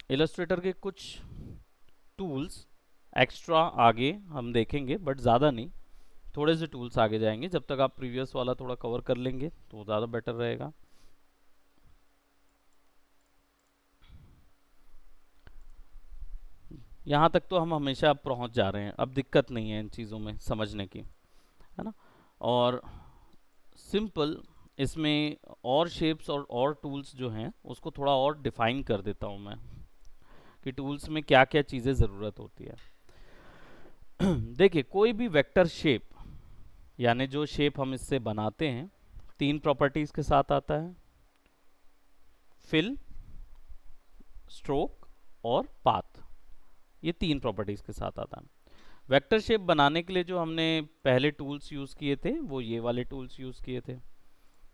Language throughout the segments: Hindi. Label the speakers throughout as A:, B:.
A: इलस्ट्रेटर के कुछ टूल्स एक्स्ट्रा आगे हम देखेंगे, बट ज़्यादा नहीं, थोड़े से टूल्स आगे जाएंगे। जब तक आप प्रीवियस वाला थोड़ा कवर कर लेंगे तो ज़्यादा बेटर रहेगा। यहाँ तक तो हम हमेशा पहुँच जा रहे हैं, अब दिक्कत नहीं है इन चीज़ों में समझने की, है ना। और सिंपल इसमें और शेप्स और टूल्स जो हैं उसको थोड़ा और डिफाइन कर देता हूँ मैं, कि टूल्स में क्या क्या चीज़ें ज़रूरत होती है। देखिए, कोई भी वेक्टर शेप, यानी जो शेप हम इससे बनाते हैं, तीन प्रॉपर्टीज के साथ आता है, फिल, स्ट्रोक और पाथ। ये तीन प्रॉपर्टीज के साथ आता है। वेक्टर शेप बनाने के लिए जो हमने पहले टूल्स यूज किए थे वो ये वाले टूल्स यूज किए थे।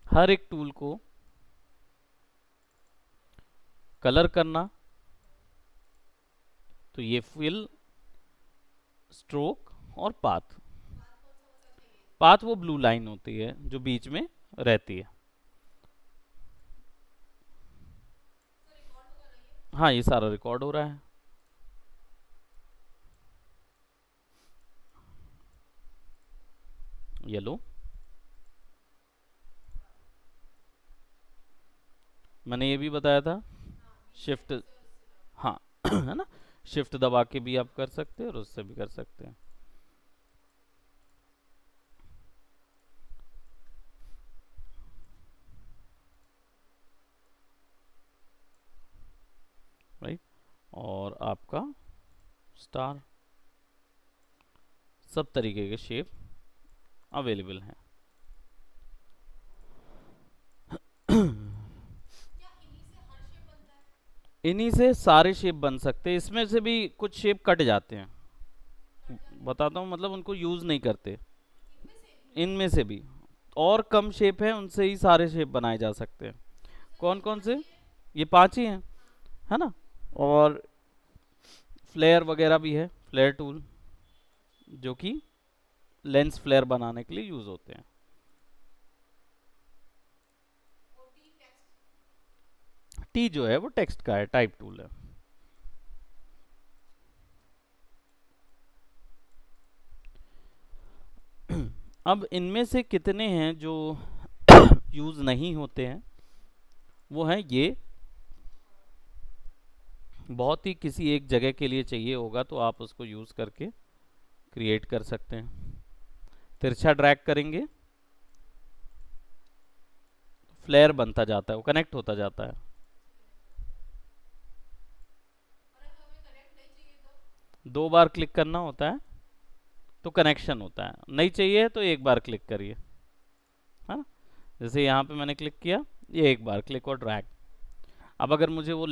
A: हर एक टूल को कलर करना, तो ये फिल, स्ट्रोक और पाथ। पाथ वो ब्लू लाइन होती है जो बीच में रहती है। हाँ, ये सारा रिकॉर्ड हो रहा है। येलो, मैंने ये भी बताया था, शिफ्ट, हाँ, है ना, शिफ्ट दबा के भी आप कर सकते हैं और उससे भी कर सकते हैं। राइट, और आपका स्टार, सब तरीके के शेप अवेलेबल हैं। इन्हीं से सारे शेप बन सकते हैं, इसमें से भी कुछ शेप कट जाते हैं, बताता हूँ, मतलब उनको यूज नहीं करते। इनमें से भी और कम शेप है, उनसे ही सारे शेप बनाए जा सकते हैं। कौन कौन से? ये पांच ही हैं, है ना। और फ्लेयर वगैरह भी है, फ्लेयर टूल, जो कि लेंस फ्लेयर बनाने के लिए यूज होते हैं। टी जो है वो टेक्स्ट का है, टाइप टूल है। अब इनमें से कितने हैं जो यूज नहीं होते हैं, वो है ये। बहुत ही किसी एक जगह के लिए चाहिए होगा तो आप उसको यूज करके क्रिएट कर सकते हैं। तिरछा ड्रैग करेंगे, फ्लेयर बनता जाता है, वो कनेक्ट होता जाता है। दो बार क्लिक करना होता है तो कनेक्शन होता है, नहीं चाहिए तो एक बार क्लिक करिए, है ना। जैसे यहाँ पे मैंने क्लिक किया, ये एक बार क्लिक और ड्रैग। अब अगर मुझे वो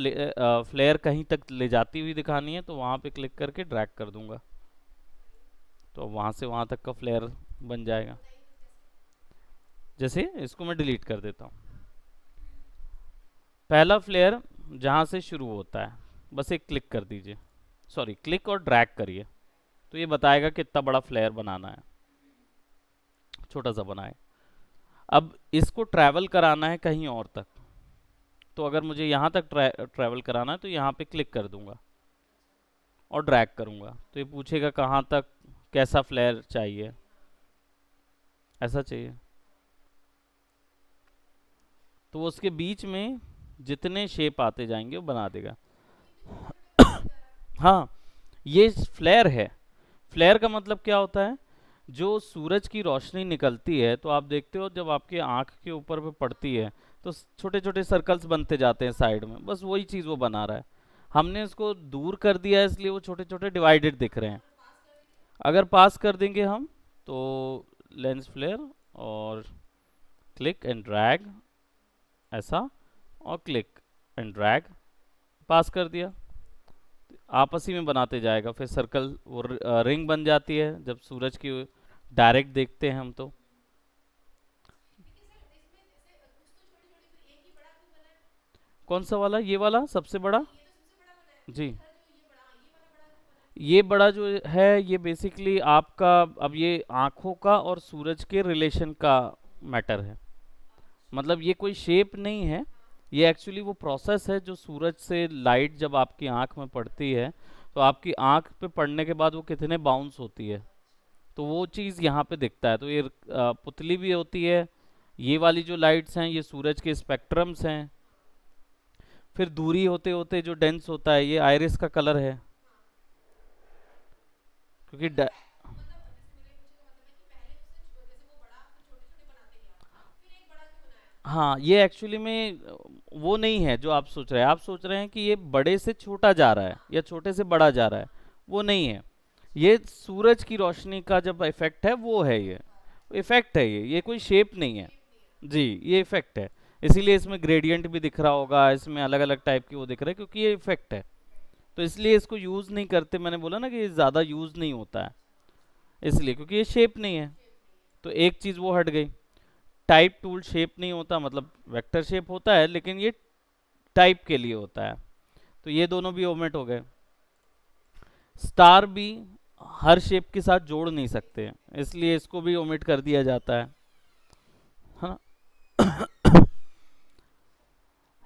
A: फ्लेयर कहीं तक ले जाती हुई दिखानी है तो वहाँ पे क्लिक करके ड्रैग कर दूंगा, तो वहाँ से वहाँ तक का फ्लेयर बन जाएगा। जैसे इसको मैं डिलीट कर देता हूँ। पहला फ्लेयर जहाँ से शुरू होता है, बस एक क्लिक कर दीजिए, सॉरी, क्लिक और ड्रैग करिए, तो ये बताएगा कितना बड़ा फ्लेयर बनाना है, छोटा सा बनाए। अब इसको ट्रैवल कराना है कहीं और तक, तो अगर मुझे यहाँ तक ट्रैवल कराना है तो यहाँ पे क्लिक कर दूंगा और ड्रैग करूंगा, तो ये पूछेगा कहाँ तक, कैसा फ्लेयर चाहिए, ऐसा चाहिए, तो वो उसके बीच में जितने शेप आते जाएंगे वो बना देगा। हाँ, ये फ्लेयर है। फ्लेयर का मतलब क्या होता है? जो सूरज की रोशनी निकलती है तो आप देखते हो जब आपके आंख के ऊपर पे पड़ती है तो छोटे छोटे सर्कल्स बनते जाते हैं साइड में, बस वही चीज़ वो बना रहा है। हमने इसको दूर कर दिया है इसलिए वो छोटे छोटे डिवाइडेड दिख रहे हैं। अगर पास कर देंगे हम तो लेंस फ्लेयर और क्लिक एंड ड्रैग, ऐसा, और क्लिक एंड ड्रैग, पास कर दिया, आपस ही में बनाते जाएगा, फिर सर्कल वो रिंग बन जाती है जब सूरज की डायरेक्ट देखते हैं हम तो। कौन सा वाला? ये वाला सबसे बड़ा? जी, ये बड़ा जो है ये बेसिकली आपका, अब ये आंखों का और सूरज के रिलेशन का मैटर है, मतलब ये कोई शेप नहीं है, ये एक्चुअली वो प्रोसेस है जो सूरज से लाइट जब आपकी आंख में पड़ती है तो आपकी आंख पे पड़ने के बाद वो कितने बाउंस होती है, तो वो चीज़ यहाँ पे दिखता है। तो ये पुतली भी होती है, ये वाली जो लाइट्स हैं ये सूरज के स्पेक्ट्रम्स हैं। फिर दूरी होते होते जो डेंस होता है ये आइरिस का कलर है, क्योंकि हाँ ये एक्चुअली में वो नहीं है जो आप सोच रहे हैं। आप सोच रहे हैं कि ये बड़े से छोटा जा रहा है या छोटे से बड़ा जा रहा है, वो नहीं है। ये सूरज की रोशनी का जब इफेक्ट है वो है, ये इफेक्ट है, ये कोई शेप नहीं है। जी ये इफेक्ट है, इसीलिए इसमें ग्रेडियंट भी दिख रहा होगा, इसमें अलग अलग टाइप की वो दिख रहा है, क्योंकि ये इफेक्ट है। तो इसलिए इसको यूज़ नहीं करते, मैंने बोला ना कि ये ज़्यादा यूज़ नहीं होता है इसलिए, क्योंकि ये शेप नहीं है। तो एक चीज़ वो हट गई। टाइप टूल शेप नहीं होता, मतलब वेक्टर शेप होता है लेकिन ये टाइप के लिए होता है, तो ये दोनों भी ओमिट हो गए। स्टार भी हर शेप के साथ जोड़ नहीं सकते, इसलिए इसको भी ओमिट कर दिया जाता है ना।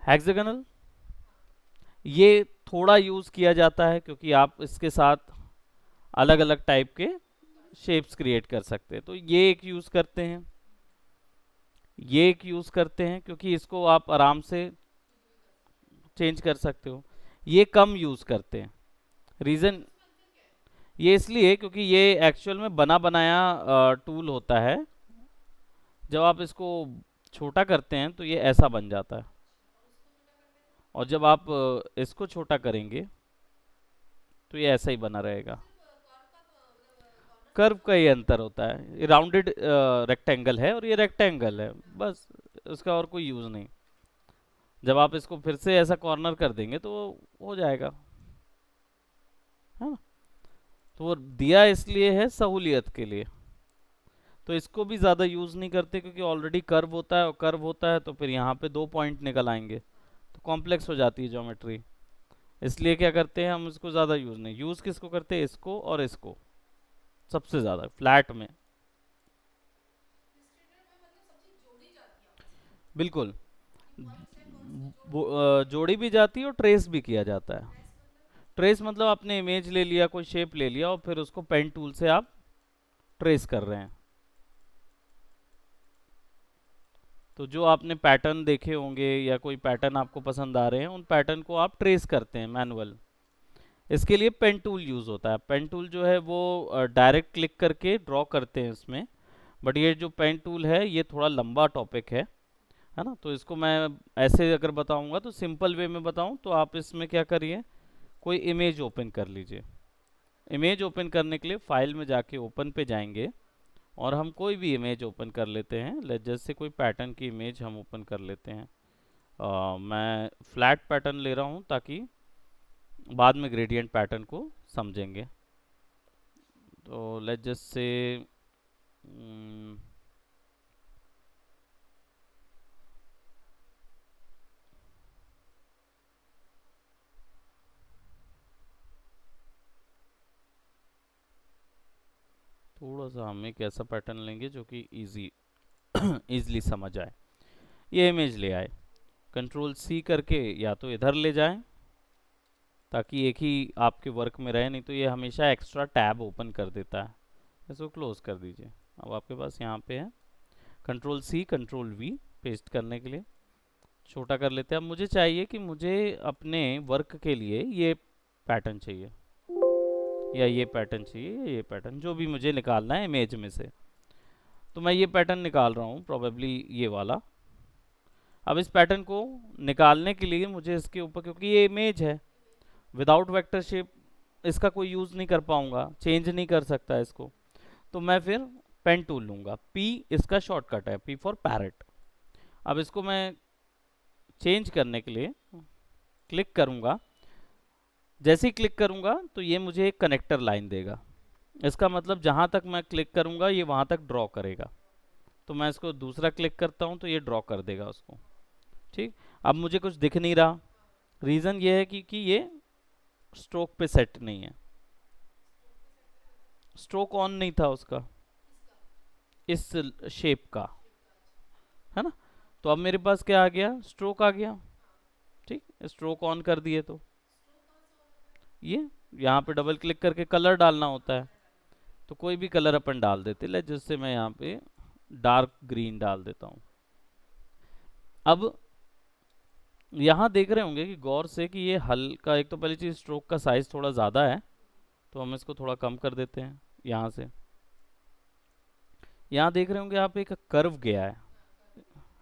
A: हेक्सागोनल ये थोड़ा यूज़ किया जाता है क्योंकि आप इसके साथ अलग अलग टाइप के शेप्स क्रिएट कर सकते हैं, तो ये एक यूज़ करते हैं, ये एक यूज़ करते हैं क्योंकि इसको आप आराम से चेंज कर सकते हो। ये कम यूज़ करते हैं, रीज़न ये इसलिए क्योंकि ये एक्चुअल में बना बनाया टूल होता है। जब आप इसको छोटा करते हैं तो ये ऐसा बन जाता है, और जब आप इसको छोटा करेंगे तो ये ऐसा ही बना रहेगा। कर्व का ही अंतर होता है, ये राउंडेड रेक्टेंगल है और ये रेक्टेंगल है, बस उसका और कोई यूज़ नहीं। जब आप इसको फिर से ऐसा कॉर्नर कर देंगे तो वो हो जाएगा, है ना। तो वो दिया इसलिए है सहूलियत के लिए, तो इसको भी ज़्यादा यूज़ नहीं करते क्योंकि ऑलरेडी कर्व होता है, और कर्व होता है तो फिर यहाँ पे 2 पॉइंट निकल आएंगे, तो कॉम्प्लेक्स हो जाती है ज्योमेट्री। इसलिए क्या करते हैं हम, इसको ज़्यादा यूज़ नहीं, यूज़ किसको करते हैं, इसको और इसको सबसे ज़्यादा फ्लैट में। बिल्कुल, जोड़ी भी जाती है और ट्रेस भी किया जाता है। ट्रेस मतलब आपने इमेज ले लिया, कोई शेप ले लिया और फिर उसको पेन टूल से आप ट्रेस कर रहे हैं। तो जो आपने पैटर्न देखे होंगे या कोई पैटर्न आपको पसंद आ रहे हैं, उन पैटर्न को आप ट्रेस करते हैं मैनुअल। इसके लिए पेन टूल यूज़ होता है। पेन टूल जो है वो डायरेक्ट क्लिक करके ड्रॉ करते हैं इसमें, बट ये जो पेन टूल है ये थोड़ा लंबा टॉपिक है ना। तो इसको मैं ऐसे अगर बताऊंगा तो सिंपल वे में बताऊं तो आप इसमें क्या करिए, कोई इमेज ओपन कर लीजिए। इमेज ओपन करने के लिए फाइल में जाके ओपन पे जाएंगे और हम कोई भी इमेज ओपन कर लेते हैं। जैसे कोई पैटर्न की इमेज हम ओपन कर लेते हैं। मैं फ्लैट पैटर्न ले रहा हूँ ताकि बाद में ग्रेडियंट पैटर्न को समझेंगे। तो लेट्स जस्ट से थोड़ा सा हम एक ऐसा पैटर्न लेंगे जो कि इजी इजली समझ आए। ये इमेज ले आए, कंट्रोल सी करके या तो इधर ले जाएं ताकि एक ही आपके वर्क में रहे, नहीं तो ये हमेशा एक्स्ट्रा टैब ओपन कर देता है। इसको क्लोज कर दीजिए। अब आपके पास यहाँ पे है control C control V paste करने के लिए। छोटा कर लेते हैं। अब मुझे चाहिए कि मुझे अपने वर्क के लिए ये पैटर्न चाहिए, या ये पैटर्न चाहिए, या ये पैटर्न, जो भी मुझे निकालना है इमेज में से। तो मैं ये पैटर्न निकाल रहा हूँ, प्रोबेबली ये वाला। अब इस पैटर्न को निकालने के लिए मुझे इसके ऊपर, क्योंकि ये इमेज है, विदाउट वेक्टर शेप इसका कोई यूज़ नहीं कर पाऊंगा, चेंज नहीं कर सकता इसको, तो मैं फिर पेन टूल लूँगा। पी इसका शॉर्टकट है, पी फॉर पैरेट। अब इसको मैं चेंज करने के लिए क्लिक करूँगा। जैसे ही क्लिक करूँगा तो ये मुझे एक कनेक्टर लाइन देगा। इसका मतलब जहाँ तक मैं क्लिक करूँगा ये वहाँ तक ड्रॉ करेगा। तो मैं इसको दूसरा क्लिक करता हूँ तो ये ड्रॉ कर देगा उसको। ठीक, अब मुझे कुछ दिख नहीं रहा। रीज़न ये है कि ये स्ट्रोक पे सेट नहीं है, स्ट्रोक ऑन नहीं था उसका, इस शेप का, है ना। तो अब मेरे पास क्या आ गया, स्ट्रोक आ गया। ठीक, स्ट्रोक ऑन कर दिए तो ये यहाँ पे डबल क्लिक करके कलर डालना होता है, तो कोई भी कलर अपन डाल देते ले, जिससे मैं यहाँ पे डार्क ग्रीन डाल देता हूँ। अब यहाँ देख रहे होंगे कि गौर से कि ये हल्का, एक तो पहली चीज स्ट्रोक का साइज थोड़ा ज़्यादा है, तो हम इसको थोड़ा कम कर देते हैं यहाँ से। यहाँ देख रहे होंगे आप एक कर्व गया है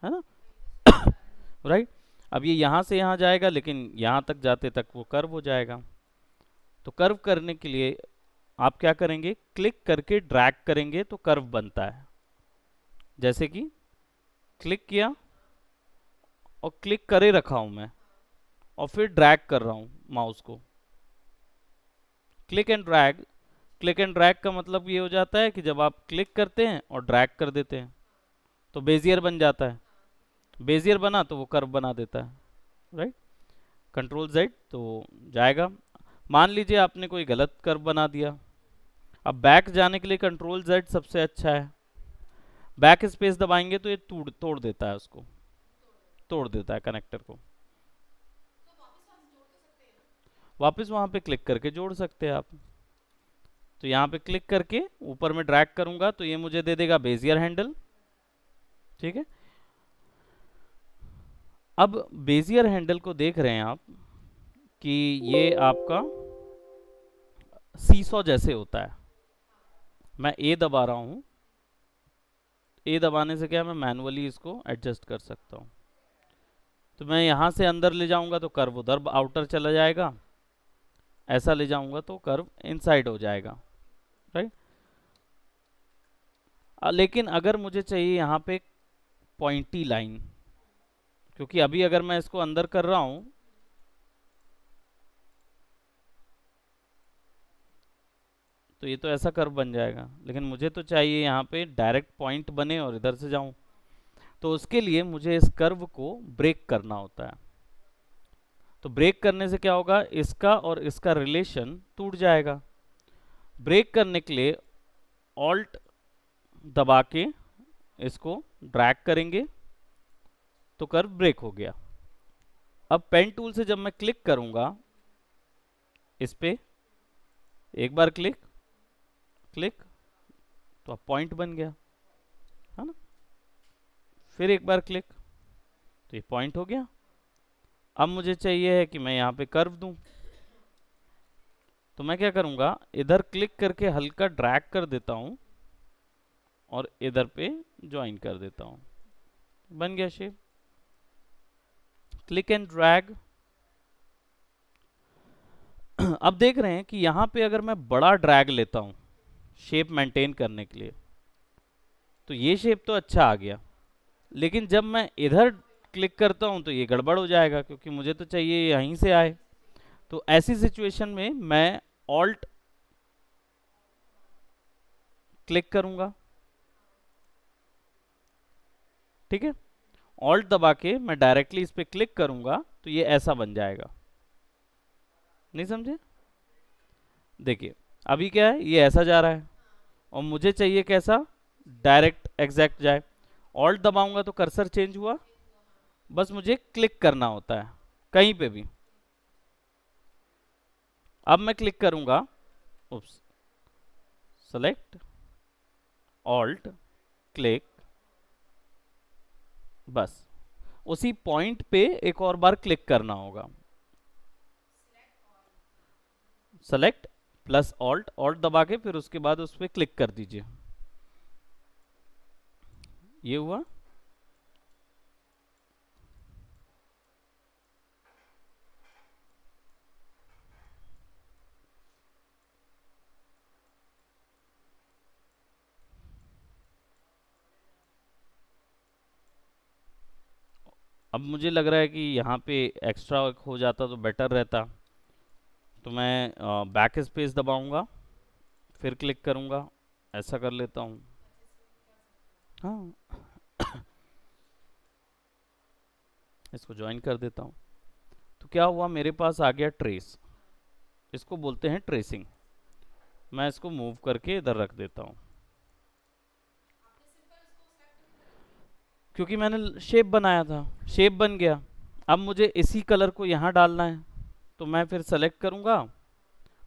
A: ना राइट। अब ये यहाँ से यहाँ जाएगा, लेकिन यहाँ तक जाते तक वो कर्व हो जाएगा। तो कर्व करने के लिए आप क्या करेंगे, क्लिक करके ड्रैग करेंगे तो कर्व बनता है। जैसे कि क्लिक किया और क्लिक करे रखा हूं मैं, और फिर ड्रैग कर रहा हूं माउस को, click and drag. Click and drag का मतलब ये हो जाता है कि जब आप क्लिक करते हैं और ड्रैग कर देते हैं तो बेजियर बन जाता है, बेजियर बना तो वो कर्व बना देता है, राइट। कंट्रोल जेड तो जाएगा। मान लीजिए आपने कोई गलत कर्व बना दिया, अब बैक जाने के लिए कंट्रोल जेड सबसे अच्छा है। बैक स्पेस दबाएंगे तो ये तोड़ देता है, उसको तोड़ देता है कनेक्टर को। वापस वहां पे क्लिक करके जोड़ सकते हैं आप। तो यहाँ पे क्लिक करके ऊपर में ड्रैग करूंगा तो ये मुझे दे देगा बेजियर हैंडल, ठीक है। अब बेजियर हैंडल को देख रहे हैं आप कि ये आपका सीसॉ जैसे होता है। मैं ए दबा रहा हूं, ए दबाने से क्या मैं मैनुअली इसको एडजस्ट कर सकता हूं। तो मैं यहां से अंदर ले जाऊंगा तो कर्व उधर आउटर चला जाएगा, ऐसा ले जाऊंगा तो कर्व इनसाइड हो जाएगा, राइट। लेकिन अगर मुझे चाहिए यहाँ पे पॉइंटी लाइन, क्योंकि अभी अगर मैं इसको अंदर कर रहा हूं तो ये तो ऐसा कर्व बन जाएगा, लेकिन मुझे तो चाहिए यहाँ पे डायरेक्ट पॉइंट बने और इधर से जाऊं। तो उसके लिए मुझे इस कर्व को ब्रेक करना होता है। तो ब्रेक करने से क्या होगा, इसका और इसका रिलेशन टूट जाएगा। ब्रेक करने के लिए ऑल्ट दबा के इसको ड्रैग करेंगे तो कर्व ब्रेक हो गया। अब पेन टूल से जब मैं क्लिक करूंगा इस पे, एक बार क्लिक क्लिक तो अब पॉइंट बन गया, है ना। फिर एक बार क्लिक तो ये पॉइंट हो गया। अब मुझे चाहिए है कि मैं यहाँ पे कर्व दूं, तो मैं क्या करूंगा, इधर क्लिक करके हल्का ड्रैग कर देता हूं और इधर पे ज्वाइन कर देता हूं, बन गया शेप। Click and drag. अब देख रहे हैं कि यहाँ पे अगर मैं बड़ा ड्रैग लेता हूं शेप मेंटेन करने के लिए तो ये शेप तो अच्छा आ गया, लेकिन जब मैं इधर क्लिक करता हूं तो ये गड़बड़ हो जाएगा, क्योंकि मुझे तो चाहिए यहीं से आए। तो ऐसी सिचुएशन में मैं ऑल्ट क्लिक करूंगा, ठीक है। ऑल्ट दबा के मैं डायरेक्टली इस पे क्लिक करूंगा तो ये ऐसा बन जाएगा। नहीं समझे? देखिए अभी क्या है, ये ऐसा जा रहा है और मुझे चाहिए कैसा, डायरेक्ट एग्जैक्ट जाए। ऑल्ट दबाऊंगा तो कर्सर चेंज हुआ, बस मुझे क्लिक करना होता है कहीं पे भी। अब मैं क्लिक करूंगा, उप्स, सेलेक्ट ऑल्ट क्लिक, बस उसी पॉइंट पे एक और बार क्लिक करना होगा। सेलेक्ट प्लस ऑल्ट, ऑल्ट दबा के फिर उसके बाद उस पर क्लिक कर दीजिए, ये हुआ। अब मुझे लग रहा है कि यहाँ पे एक्स्ट्रा हो जाता तो बेटर रहता, तो मैं बैक स्पेस दबाऊंगा फिर क्लिक करूंगा, ऐसा कर लेता हूँ। हाँ इसको ज्वाइन कर देता हूँ तो क्या हुआ, मेरे पास आ गया ट्रेस, इसको बोलते हैं ट्रेसिंग। मैं इसको मूव करके इधर रख देता हूँ, क्योंकि मैंने शेप बनाया था, शेप बन गया। अब मुझे इसी कलर को यहाँ डालना है, तो मैं फिर सेलेक्ट करूँगा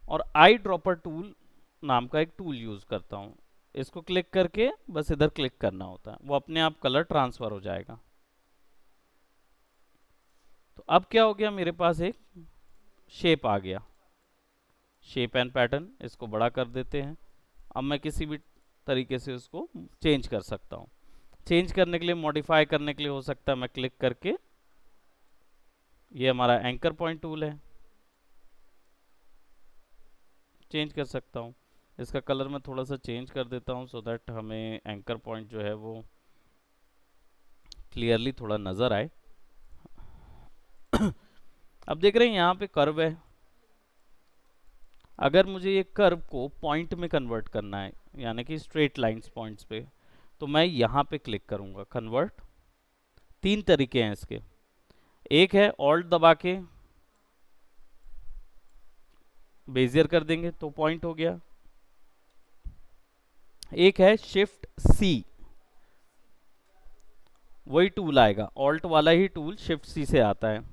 A: और आई ड्रॉपर टूल नाम का एक टूल यूज़ करता हूँ। इसको क्लिक करके बस इधर क्लिक करना होता है, वो अपने आप कलर ट्रांसफ़र हो जाएगा। तो अब क्या हो गया, मेरे पास एक शेप आ गया, शेप एंड पैटर्न। इसको बड़ा कर देते हैं। अब मैं किसी भी तरीके से उसको चेंज कर सकता हूँ। चेंज करने के लिए, मॉडिफाई करने के लिए हो सकता है मैं क्लिक करके, ये हमारा एंकर पॉइंट टूल है, चेंज कर सकता हूँ। इसका कलर मैं थोड़ा सा चेंज कर देता हूँ सो दैट हमें एंकर पॉइंट जो है वो क्लियरली थोड़ा नज़र आए। अब देख रहे हैं यहाँ पे कर्व है। अगर मुझे ये कर्व को पॉइंट में कन्वर्ट करना है, यानी कि स्ट्रेट लाइंस पॉइंट्स पे, तो मैं यहाँ पे क्लिक करूँगा, कन्वर्ट। तीन तरीके हैं इसके। एक है ऑल्ट दबा के बेजियर कर देंगे तो पॉइंट हो गया। एक है शिफ्ट सी, वही टूल आएगा, ऑल्ट वाला ही टूल शिफ्ट सी से आता है,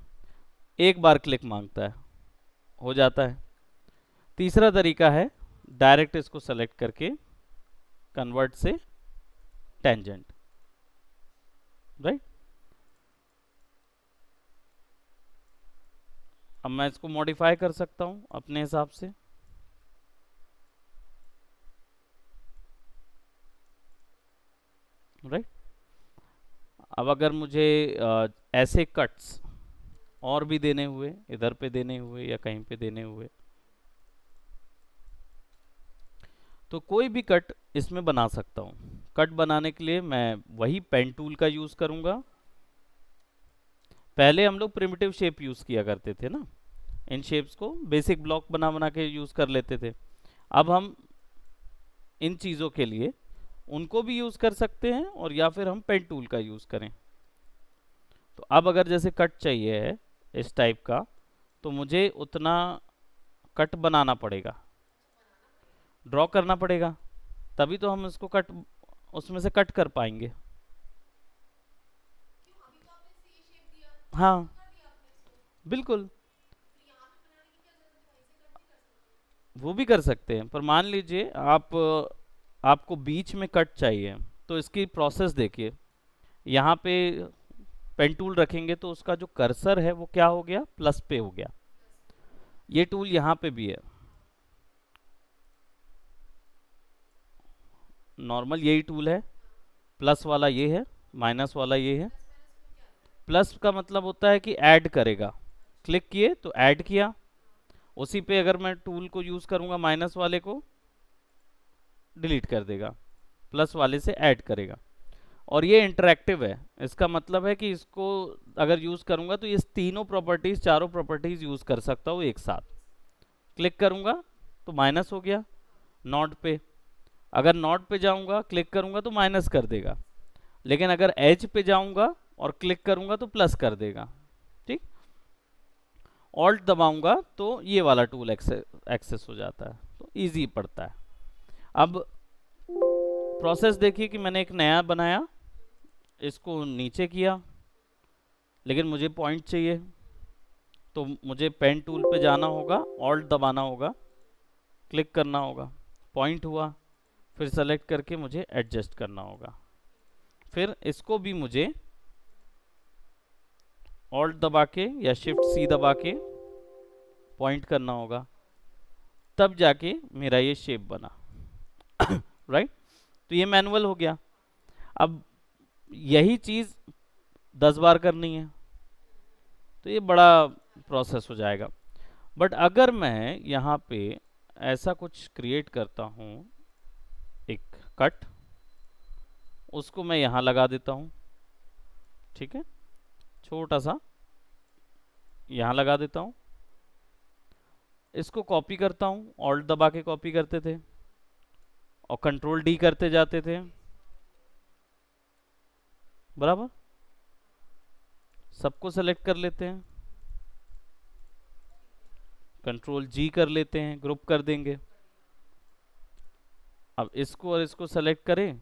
A: एक बार क्लिक मांगता है, हो जाता है। तीसरा तरीका है डायरेक्ट इसको सेलेक्ट करके कन्वर्ट से टेंजेंट, राइट। अब मैं इसको मॉडिफाई कर सकता हूं अपने हिसाब से। राइट। अब अगर मुझे ऐसे कट्स और भी देने हुए, इधर पे देने हुए या कहीं पे देने हुए, तो कोई भी कट इसमें बना सकता हूँ। कट बनाने के लिए मैं वही पेन टूल का यूज़ करूँगा। पहले हम लोग प्रिमिटिव शेप यूज़ किया करते थे ना, इन शेप्स को बेसिक ब्लॉक बना बना के यूज़ कर लेते थे। अब हम इन चीज़ों के लिए उनको भी यूज़ कर सकते हैं और या फिर हम पेन टूल का यूज़ करें। तो अब अगर जैसे कट चाहिए है इस टाइप का, तो मुझे उतना कट बनाना पड़ेगा, ड्रॉ करना पड़ेगा, तभी तो हम इसको कट, उसमें से कट कर पाएंगे। हाँ, बिल्कुल, वो भी कर सकते हैं। पर मान लीजिए आप, आपको बीच में कट चाहिए, तो इसकी प्रोसेस देखिए। यहाँ पे पेन टूल रखेंगे तो उसका जो कर्सर है वो क्या हो गया, प्लस पे हो गया। ये टूल यहाँ पे भी है, नॉर्मल यही टूल है। प्लस वाला ये है, माइनस वाला ये है। प्लस का मतलब होता है कि ऐड करेगा, क्लिक किए तो ऐड किया। उसी पे अगर मैं टूल को यूज़ करूँगा, माइनस वाले को डिलीट कर देगा, प्लस वाले से ऐड करेगा। और ये इंटरेक्टिव है, इसका मतलब है कि इसको अगर यूज़ करूँगा तो ये तीनों प्रॉपर्टीज़, चारों प्रॉपर्टीज़ यूज़ कर सकता हूँ एक साथ। क्लिक करूँगा तो माइनस हो गया नॉट पे, अगर नॉट पे जाऊँगा क्लिक करूँगा तो माइनस कर देगा, लेकिन अगर एज पे जाऊँगा और क्लिक करूँगा तो प्लस कर देगा। ठीक। ऑल्ट दबाऊँगा तो ये वाला टूल एक्सेस हो जाता है, तो ईजी पड़ता है। अब प्रोसेस देखिए कि मैंने एक नया बनाया, इसको नीचे किया, लेकिन मुझे पॉइंट चाहिए, तो मुझे पेन टूल पे जाना होगा, ऑल्ट दबाना होगा, क्लिक करना होगा, पॉइंट हुआ, फिर सेलेक्ट करके मुझे एडजस्ट करना होगा। फिर इसको भी मुझे ऑल्ट दबा के या शिफ्ट सी दबा के पॉइंट करना होगा, तब जाके मेरा ये शेप बना। राइट। तो ये मैनुअल हो गया। अब यही चीज़ 10 बार करनी है तो ये बड़ा प्रोसेस हो जाएगा। बट अगर मैं यहाँ पे ऐसा कुछ क्रिएट करता हूँ, एक कट, उसको मैं यहाँ लगा देता हूँ, ठीक है, छोटा सा यहाँ लगा देता हूँ। इसको कॉपी करता हूँ, ऑल्ट दबा के कॉपी करते थे और कंट्रोल डी करते जाते थे, बराबर। सबको सेलेक्ट कर लेते हैं, कंट्रोल जी कर लेते हैं, ग्रुप कर देंगे। अब इसको और इसको सेलेक्ट करें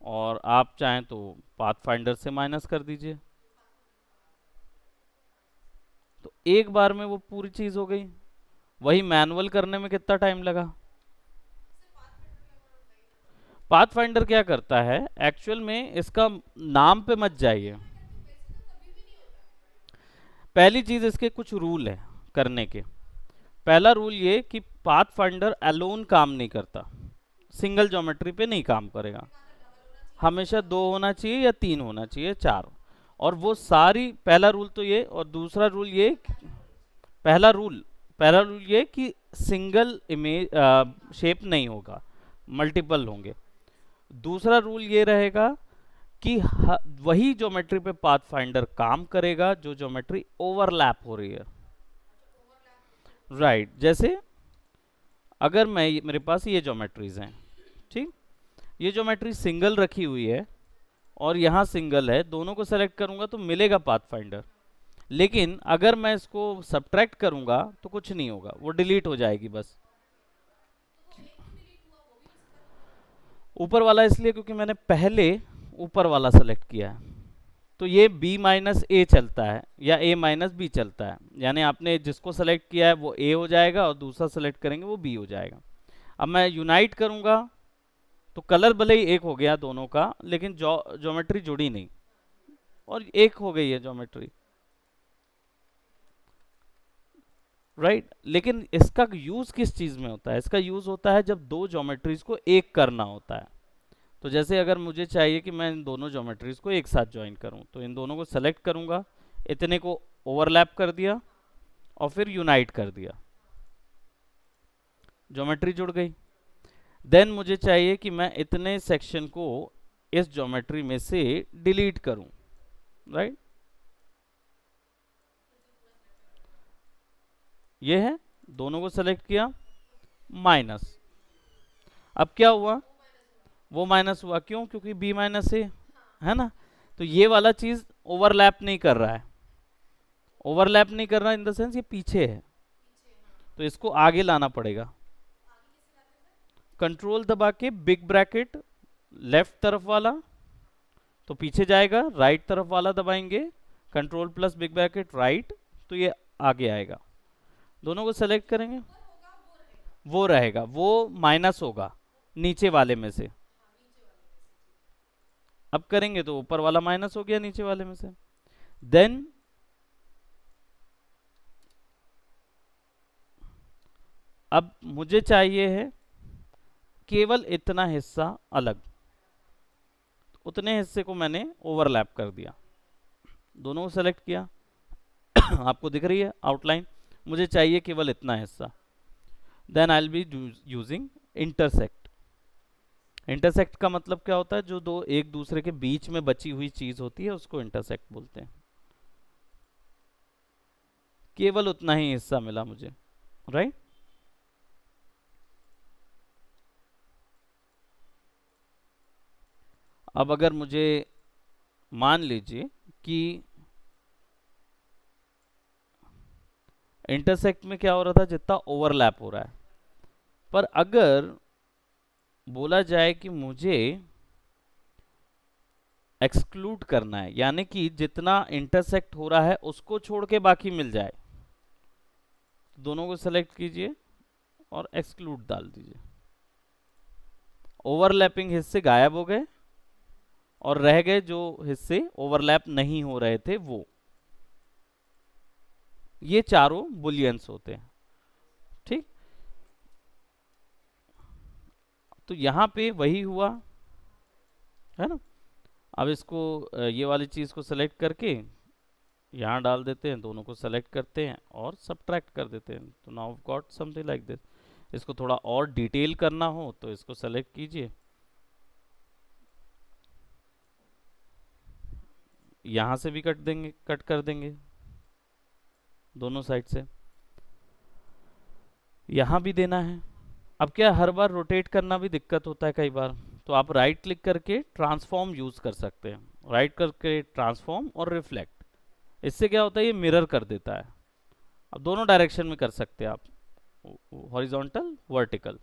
A: और आप चाहें तो पाथ फाइंडर से माइनस कर दीजिए। एक बार में वो पूरी चीज हो गई। वही मैनुअल करने में कितना टाइम लगा। पाथ फाइंडर क्या करता है एक्चुअल में, इसका नाम पे मत जाइए। पहली चीज, इसके कुछ रूल है करने के। पहला रूल ये कि पाथ फाइंडर अलोन काम नहीं करता, सिंगल ज्योमेट्री पे नहीं काम करेगा। हमेशा दो होना चाहिए या तीन होना चाहिए, चार। और वो सारी, पहला रूल तो ये, और दूसरा रूल ये, पहला रूल पहला रूल ये कि सिंगल इमेज शेप नहीं होगा, मल्टीपल होंगे। दूसरा रूल ये रहेगा कि वही ज्योमेट्री पे पाथ फाइंडर काम करेगा जो ज्योमेट्री ओवरलैप हो रही है। राइट, जैसे अगर मैं मेरे पास ये ज्योमेट्रीज हैं, ठीक, ये ज्योमेट्री सिंगल रखी हुई है और यहाँ सिंगल है, दोनों को सेलेक्ट करूंगा तो मिलेगा पाथ फाइंडर। लेकिन अगर मैं इसको सब्ट्रैक्ट करूंगा तो कुछ नहीं होगा, वो डिलीट हो जाएगी बस। ऊपर वाला इसलिए क्योंकि मैंने पहले ऊपर वाला सेलेक्ट किया है, तो ये b माइनस ए चलता है या a माइनस बी चलता है, यानी आपने जिसको सेलेक्ट किया है वो a हो जाएगा और दूसरा सेलेक्ट करेंगे वो b हो जाएगा। अब मैं यूनाइट करूंगा तो कलर भले ही एक हो गया दोनों का, लेकिन ज्योमेट्री जुड़ी नहीं और एक हो गई है ज्योमेट्री। राइट, लेकिन इसका यूज किस चीज में होता है, इसका यूज होता है जब दो ज्योमेट्रीज को एक करना होता है। तो जैसे अगर मुझे चाहिए कि मैं इन दोनों ज्योमेट्रीज को एक साथ ज्वाइन करूं, तो इन दोनों को सेलेक्ट करूंगा, इतने को ओवरलैप कर दिया और फिर यूनाइट कर दिया, ज्योमेट्री जुड़ गई। देन मुझे चाहिए कि मैं इतने सेक्शन को इस ज्योमेट्री में से डिलीट करूं। राइट, ये है, दोनों को सेलेक्ट किया, माइनस। अब क्या हुआ, वो माइनस हुआ, क्यों, क्योंकि b माइनस ए है ना। तो ये वाला चीज ओवरलैप नहीं कर रहा है, ओवरलैप नहीं कर रहा इन द सेंस ये पीछे है, तो इसको आगे लाना पड़ेगा। कंट्रोल दबा के बिग ब्रैकेट लेफ्ट तरफ वाला तो पीछे जाएगा, राइट तरफ वाला दबाएंगे control plus big bracket right, तो ये आगे आएगा। दोनों को सेलेक्ट करेंगे, वो रहेगा, वो माइनस होगा नीचे वाले में से। अब करेंगे तो ऊपर वाला माइनस हो गया नीचे वाले में से। देन अब मुझे चाहिए है केवल इतना हिस्सा अलग, उतने हिस्से को मैंने ओवरलैप कर दिया, दोनों को सेलेक्ट किया आपको दिख रही है आउटलाइन, मुझे चाहिए केवल इतना हिस्सा। Then I will be using intersect. Intersect का मतलब क्या होता है, जो दो एक दूसरे के बीच में बची हुई चीज होती है उसको इंटरसेक्ट बोलते हैं। केवल उतना ही हिस्सा मिला मुझे, राइट। अब अगर मुझे मान लीजिए कि इंटरसेक्ट में क्या हो रहा था, जितना ओवरलैप हो रहा है, पर अगर बोला जाए कि मुझे एक्सक्लूड करना है, यानी कि जितना इंटरसेक्ट हो रहा है उसको छोड़ के बाकी मिल जाए, तो दोनों को सेलेक्ट कीजिए और एक्सक्लूड डाल दीजिए। ओवरलैपिंग हिस्से गायब हो गए और रह गए जो हिस्से ओवरलैप नहीं हो रहे थे वो। ये चारों बुलियंस होते हैं, ठीक। तो यहां पे वही हुआ है ना। अब इसको ये वाली चीज को सेलेक्ट करके यहाँ डाल देते हैं, दोनों को सेलेक्ट करते हैं और सब्ट्रैक्ट कर देते हैं, तो now got something like this. इसको थोड़ा और डिटेल करना हो तो इसको सेलेक्ट कीजिए, यहाँ से भी कट कर देंगे दोनों साइड से, यहाँ भी देना है। अब क्या, हर बार रोटेट करना भी दिक्कत होता है कई बार, तो आप राइट क्लिक करके ट्रांसफॉर्म यूज कर सकते हैं, राइट करके ट्रांसफॉर्म और रिफ्लेक्ट। इससे क्या होता है, ये मिरर कर देता है। अब दोनों डायरेक्शन में कर सकते हैं आप, हॉरिजॉन्टल वर्टिकल।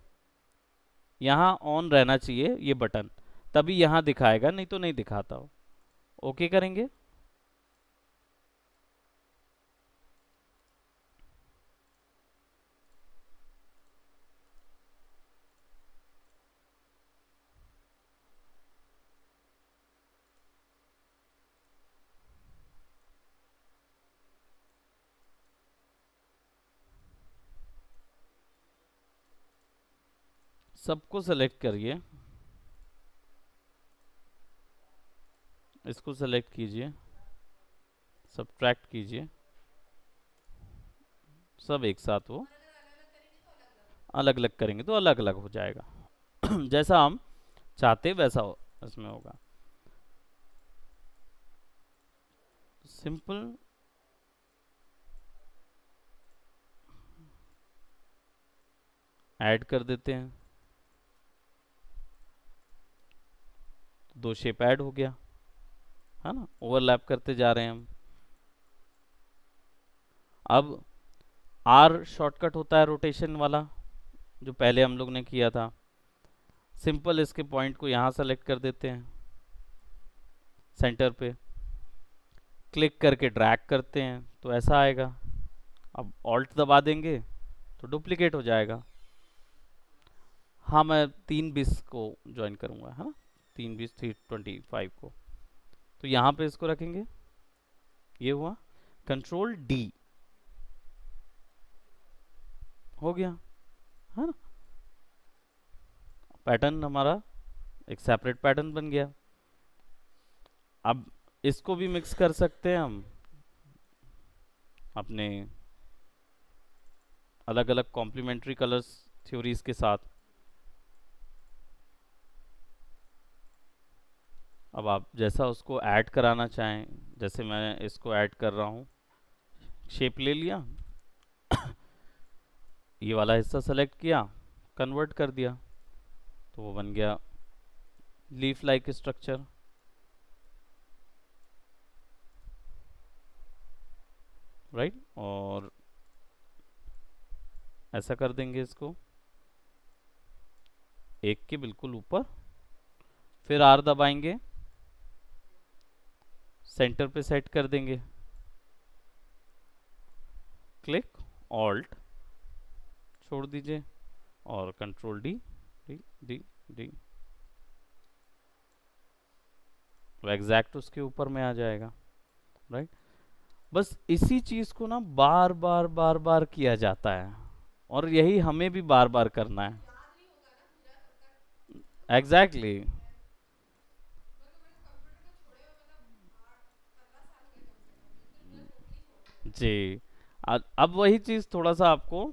A: यहाँ ऑन रहना चाहिए ये बटन, तभी यहाँ दिखाएगा, नहीं तो नहीं दिखाता हो। ओके करेंगे। सबको सेलेक्ट करिए, इसको सेलेक्ट कीजिए, सब्ट्रैक्ट कीजिए, सब एक साथ वो अलग अलग करेंगे तो अलग अलग हो जाएगा। जैसा हम चाहते वैसा इसमें होगा। सिंपल ऐड कर देते हैं, दो शेप ऐड हो गया है ना, ओवरलैप करते जा रहे हैं हम। अब आर शॉर्टकट होता है रोटेशन वाला, जो पहले हम लोग ने किया था। सिंपल इसके पॉइंट को यहाँ सेलेक्ट कर देते हैं सेंटर पे, क्लिक करके ड्रैग करते हैं तो ऐसा आएगा। अब ऑल्ट दबा देंगे तो डुप्लीकेट हो जाएगा। हाँ, मैं 3 20 को ज्वाइन करूँगा है ना, 3 20 3 25 को। तो यहाँ पे इसको रखेंगे, ये हुआ, कंट्रोल डी हो गया है ना, पैटर्न हमारा एक सेपरेट पैटर्न बन गया। अब इसको भी मिक्स कर सकते हैं हम अपने अलग अलग कॉम्प्लीमेंट्री कलर्स थ्योरीज के साथ। अब आप जैसा उसको ऐड कराना चाहें, जैसे मैं इसको ऐड कर रहा हूँ, शेप ले लिया, ये वाला हिस्सा सेलेक्ट किया, कन्वर्ट कर दिया, तो वो बन गया लीफ लाइक स्ट्रक्चर। राइट, और ऐसा कर देंगे इसको एक के बिल्कुल ऊपर, फिर आर दबाएंगे, सेंटर पे सेट कर देंगे, क्लिक ऑल्ट छोड़ दीजिए और control D D D D, तो एग्जैक्ट उसके ऊपर में आ जाएगा। राइट, बस इसी चीज को ना बार बार बार बार किया जाता है, और यही हमें भी बार बार करना है। Exactly exactly. जी, अब वही चीज थोड़ा सा आपको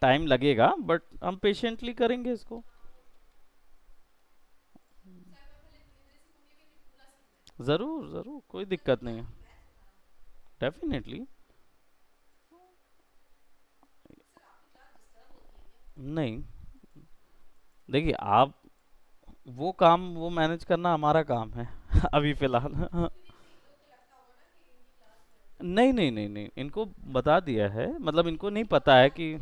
A: टाइम लगेगा, बट हम पेशेंटली करेंगे इसको। जरूर जरूर, कोई दिक्कत नहीं है, डेफिनेटली। नहीं, देखिए आप, वो काम वो मैनेज करना हमारा काम है। अभी फिलहाल। नहीं नहीं नहीं नहीं, इनको बता दिया है, मतलब इनको नहीं पता है कि,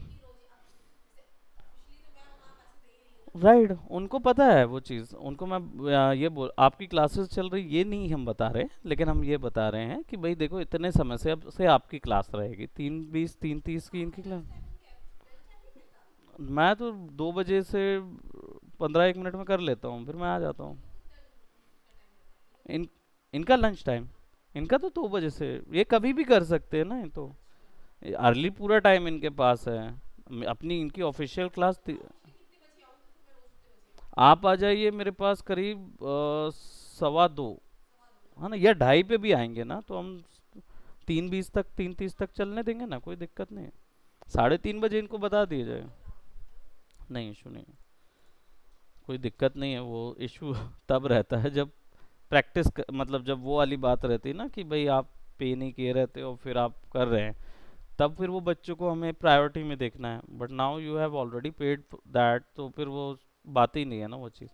A: राइट, उनको पता है वो चीज़, उनको मैं ये बोल, आपकी क्लासेस चल रही ये नहीं हम बता रहे, लेकिन हम ये बता रहे हैं कि भाई देखो इतने समय से अब से आपकी क्लास रहेगी, 3 20 3 30 की इनकी क्लास। मैं तो 2 बजे से 15 1 मिनट में कर लेता हूँ, फिर मैं आ जाता हूँ। इन इनका लंच टाइम, इनका तो 2 बजे से, ये कभी भी कर सकते हैं ना, ये तो अर्ली पूरा टाइम इनके पास है। अपनी इनकी ऑफिशियल क्लास, आप आ जाइए मेरे पास करीब 1:15 है ना, या 2:30 पे भी आएंगे ना तो हम 3 20 तक 3 30 तक चलने देंगे ना, कोई दिक्कत नहीं है। 3:30 बजे इनको बता दिया जाए, नहीं इशू नहीं, कोई दिक्कत नहीं है। वो इशू तब रहता है जब प्रैक्टिस मतलब जब वो वाली बात रहती है ना कि भाई आप पे नहीं किए रहते हो फिर आप कर रहे हैं, तब फिर वो बच्चों को हमें प्रायोरिटी में देखना है। But now you have already paid that, तो फिर वो बात ही नहीं है ना वो चीज़।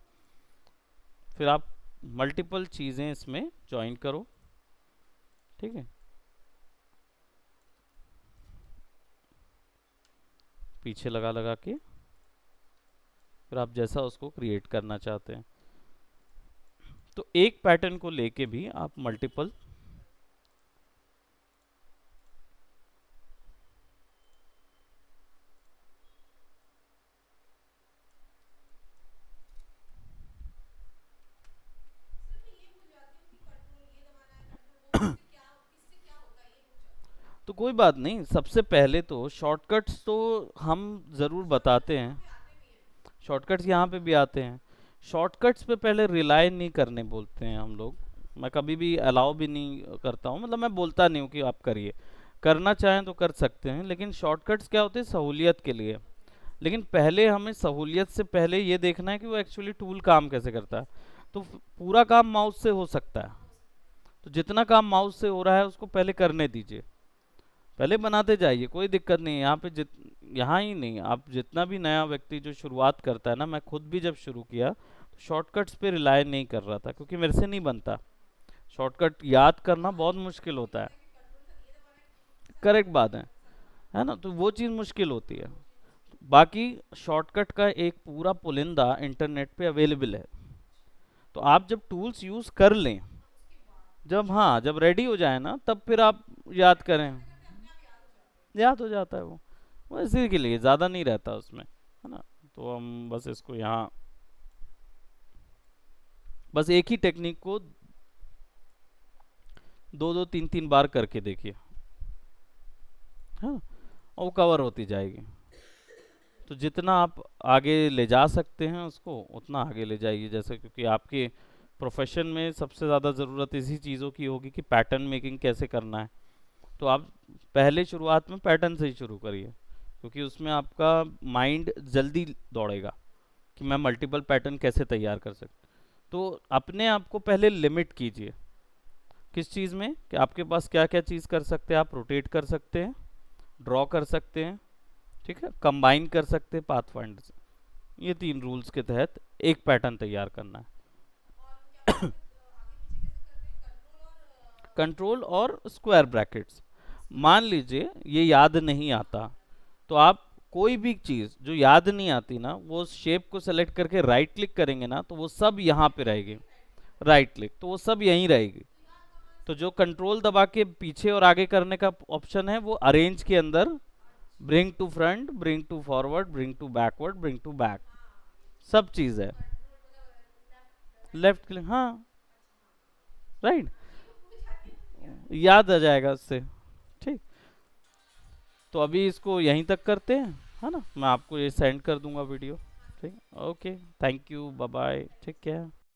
A: फिर आप मल्टीपल चीज़ें इसमें ज्वाइन करो, ठीक है, पीछे लगा लगा के, फिर आप जैसा उसको क्रिएट करना चाहते हैं। तो एक पैटर्न को लेके भी आप मल्टीपल, तो कोई बात नहीं, सबसे पहले तो शॉर्टकट्स तो हम ज़रूर बताते हैं। शॉर्टकट्स यहाँ पे भी आते हैं। शॉर्टकट्स पे पहले रिलाई नहीं करने बोलते हैं हम लोग। मैं कभी भी अलाउ भी नहीं करता हूँ, मतलब मैं बोलता नहीं हूँ कि आप करिए, करना चाहें तो कर सकते हैं, लेकिन शॉर्टकट्स क्या होते हैं, सहूलियत के लिए। लेकिन पहले हमें सहूलियत से पहले ये देखना है कि वो एक्चुअली टूल काम कैसे करता है। तो पूरा काम माउस से हो सकता है, तो जितना काम माउस से हो रहा है उसको पहले करने दीजिए, पहले बनाते जाइए, कोई दिक्कत नहीं है। यहाँ पे यहाँ ही नहीं, आप जितना भी नया व्यक्ति जो शुरुआत करता है ना, मैं खुद भी जब शुरू किया तो शॉर्टकट्स पे रिलाय नहीं कर रहा था, क्योंकि मेरे से नहीं बनता। शॉर्टकट याद करना बहुत मुश्किल होता है। करेक्ट बात है ना, तो वो चीज़ मुश्किल होती है। बाकी शॉर्टकट का एक पूरा पुलिंदा इंटरनेट पे अवेलेबल है, तो आप जब टूल्स यूज़ कर लें, जब हाँ जब रेडी हो जाए ना, तब फिर आप याद करें, याद हो जाता है वो इसी के लिए ज़्यादा नहीं रहता उसमें, है ना। तो हम बस इसको यहाँ, बस एक ही टेक्निक को दो दो तीन तीन बार करके देखिए, हाँ, और वो कवर होती जाएगी। तो जितना आप आगे ले जा सकते हैं उसको, उतना आगे ले जाइए, जैसे क्योंकि आपके प्रोफेशन में सबसे ज़्यादा ज़रूरत इसी चीज़ों की होगी कि पैटर्न मेकिंग कैसे करना है। तो आप पहले शुरुआत में पैटर्न से ही शुरू करिए, क्योंकि उसमें आपका माइंड जल्दी दौड़ेगा कि मैं मल्टीपल पैटर्न कैसे तैयार कर सकता। तो अपने आप को पहले लिमिट कीजिए किस चीज़ में, कि आपके पास क्या क्या चीज़ कर सकते हैं। आप रोटेट कर सकते हैं, ड्रॉ कर सकते हैं, ठीक है, कंबाइन कर सकते हैं पाथ फाइंडर से। ये 3 रूल्स के तहत एक पैटर्न तैयार करना है। कंट्रोल और स्क्वायर ब्रैकेट्स, मान लीजिए ये याद नहीं आता, तो आप कोई भी चीज़ जो याद नहीं आती ना, वो शेप को सेलेक्ट करके राइट क्लिक करेंगे ना, तो वो सब यहाँ पे रहेगी। राइट क्लिक तो वो सब यहीं रहेगी। तो जो कंट्रोल दबा के पीछे और आगे करने का ऑप्शन है, वो अरेंज के अंदर bring to front, bring to forward, bring to backward, bring to back, सब चीज़ है। लेफ्ट क्लिक, हाँ, राइट, याद आ जाएगा उससे। ठीक, तो अभी इसको यहीं तक करते हैं, है ना, मैं आपको ये सेंड कर दूंगा वीडियो। ठीक, okay, thank you, bye bye, ठीक है।